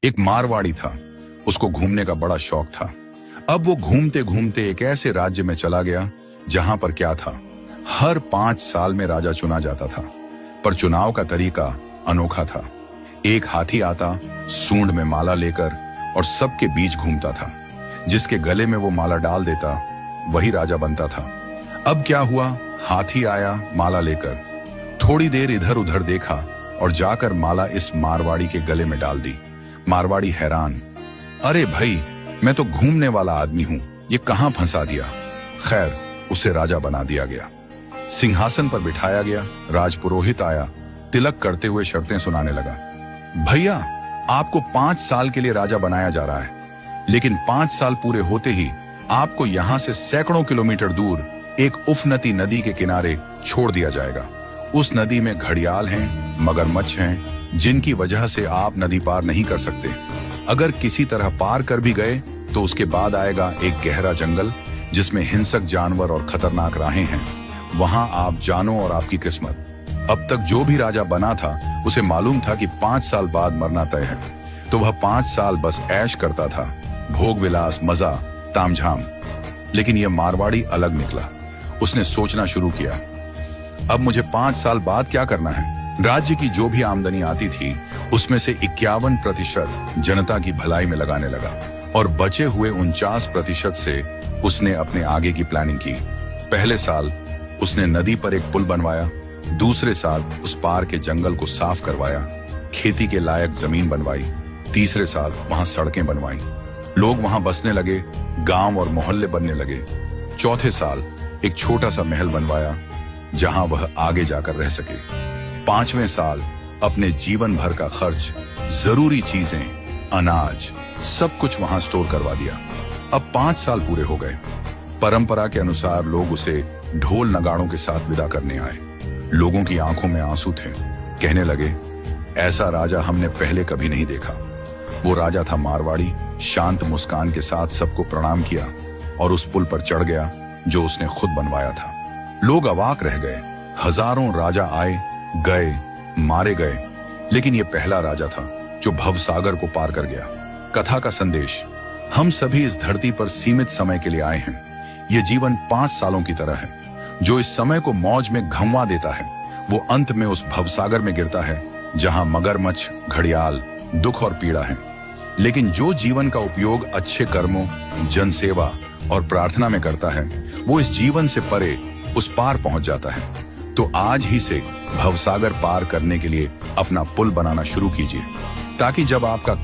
एक मारवाड़ी था, उसको घूमने का बड़ा शौक था। अब वो घूमते घूमते एक ऐसे राज्य में चला गया जहां पर क्या था, हर 5 साल में राजा चुना जाता था, पर चुनाव का तरीका अनोखा था। एक हाथी आता, सूंड में माला लेकर, और सबके बीच घूमता था। जिसके गले में वो माला डाल देता वही राजा बनता था। अब क्या हुआ, हाथी आया माला लेकर, थोड़ी देर इधर उधर देखा और जाकर माला इस मारवाड़ी के गले में डाल दी। मारवाड़ी हैरान, अरे भाई, मैं तो घूमने वाला आदमी हूं, ये कहां फंसा दिया। खैर, उसे राजा बना दिया गया, सिंहासन पर बिठाया गया। राजपुरोहित आया, तिलक करते हुए शर्तें सुनाने लगा। भैया, आपको 5 साल के लिए राजा बनाया जा रहा है, लेकिन 5 साल पूरे होते ही आपको यहां से सैकड़ों किलोमीटर दूर एक उफनती नदी के किनारे छोड़ दिया जाएगा। उस नदी में घड़ियाल हैं, मगरमच्छ हैं, जिनकी वजह से आप नदी पार नहीं कर सकते। अगर किसी तरह पार कर भी गए तो उसके बाद आएगा एक गहरा जंगल जिसमें हिंसक जानवर और खतरनाक राहें हैं। वहां आप जानो और आपकी किस्मत। अब तक जो भी राजा बना था उसे मालूम था कि 5 साल बाद मरना तय है, तो वह 5 साल बस ऐश करता था, भोग विलास, मजा, तामझाम। लेकिन यह मारवाड़ी अलग निकला। उसने सोचना शुरू किया, अब मुझे 5 साल बाद क्या करना है। राज्य की जो भी आमदनी आती थी उसमें से 51% जनता की भलाई में लगाने लगा, और बचे हुए 49% से उसने अपने आगे की प्लानिंग की। पहले साल उसने नदी पर एक पुल बनवाया, दूसरे साल उस पार के जंगल को साफ करवाया, खेती के लायक जमीन बनवाई, तीसरे साल वहां सड़कें बनवाई, लोग वहां बसने लगे, गांव और मोहल्ले बनने लगे। चौथे साल एक छोटा सा महल बनवाया जहां वह आगे जाकर रह सके। 5वें साल अपने जीवन भर का खर्च, जरूरी चीजें, अनाज, सब कुछ वहां स्टोर करवा दिया। अब 5 साल पूरे हो गए। परंपरा के अनुसार लोग उसे ढोल नगाड़ों के साथ विदा करने आए। लोगों की आंखों में आंसू थे। कहने लगे, ऐसा राजा हमने पहले कभी नहीं देखा। वो राजा था मारवाड़ी, शांत मुस्कान के साथ सबको प्रणाम किया और उस पुल पर चढ़ गया जो उसने खुद बनवाया था। लोग अवाक रह गए। हजारों राजा आए गए, मारे गए, लेकिन ये पहला राजा था जो भवसागर को पार कर गया। कथा का संदेश, हम सभी इस धरती पर सीमित समय के लिए आए हैं। ये जीवन 5 सालों की तरह है। जो इस समय को मौज में घंवा देता है वो अंत में उस भवसागर में गिरता है जहां मगरमच्छ, घड़ियाल, दुख और पीड़ा है। लेकिन जो जीवन का उपयोग अच्छे कर्मों, जनसेवा और प्रार्थना में करता है वो इस जीवन से परे उस पार पहुंच जाता है। तो आज ही से भवसागर पार करने के लिए अपना पुल बनाना शुरू कीजिए, ताकि जब आपका